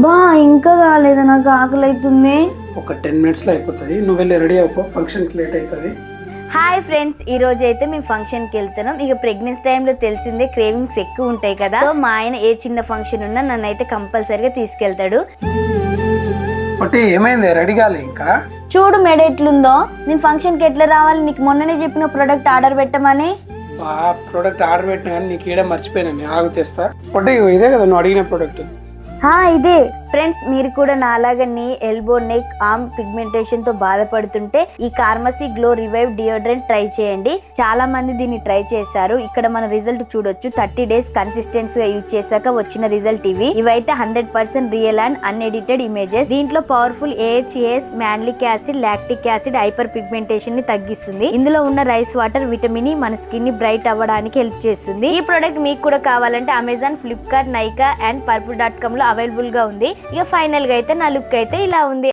బా ఇంకా కాలేదు, నాకు ఆకలి అవుతుంది. ఒక 10 minutesలో అయిపోతుంది. నువ్వు వెళ్ళి రెడీ అయిపో, ఫంక్షన్కి లేట్ అవుతుంది. హాయ్ ఫ్రెండ్స్, ఈ రోజు అయితే మేము ఫంక్షన్కి వెళ్తున్నాం. ఇక ప్రెగ్నెన్సీ టైంలో తెలిసిందే క్రేవింగ్స్ ఎక్కువ ఉంటాయి కదా. సో మా ఆయన ఏ చిన్న ఫంక్షన్ ఉన్నా నన్ను అయితే కంపల్సరీగా తీసుకెళ్తాడు. ఒకటి ఏమైంది, రెడీ కాలే ఇంకా? చూడు మెడ ఎట్లుందో. నేను ఫంక్షన్కి ఎట్లా రావాలి? నీకు మొన్ననే చెప్పిన ప్రోడక్ట్ ఆర్డర్ పెట్టమని. ప్రోడక్ట్ ఆర్డర్ పెట్టినా కానీ నీకు ఈడ మర్చిపోయాను, ఆగు తెస్తా. ఒకటి ఇదే కదా నువ్వు అడిగిన ప్రోడక్ట్? ఇదే ఫ్రెండ్స్, మీరు కూడా నాలాగా నీ ఎల్బో, నెక్, ఆర్మ్ పిగ్మెంటేషన్ తో బాధపడుతుంటే ఈ కార్మసీ గ్లో రివైవ్ డియోడ్రెంట్ ట్రై చేయండి. చాలా మంది దీన్ని ట్రై చేశారు. ఇక్కడ మన రిజల్ట్ చూడొచ్చు. 30 days కన్సిస్టెన్సీ గా యూజ్ చేశాక వచ్చిన రిజల్ట్ ఇవైతే 100% రియల్ అండ్ అన్ఎడిటెడ్ ఇమేజెస్. దీంట్లో powerful AHAs, mandelic acid, lactic acid hyper pigmentation ని తగ్గిస్తుంది. ఇందులో ఉన్న రైస్ వాటర్ విటమిన్ మన స్కిన్ ని బ్రైట్ అవ్వడానికి హెల్ప్ చేస్తుంది. ఈ ప్రోడక్ట్ మీకు కూడా కావాలంటే Amazon, Flipkart, Nykaa and purple.com లో అవైలబుల్ గా ఉంది. ఇక ఫైనల్ గా అయితే నా లుక్ అయితే ఇలా ఉంది.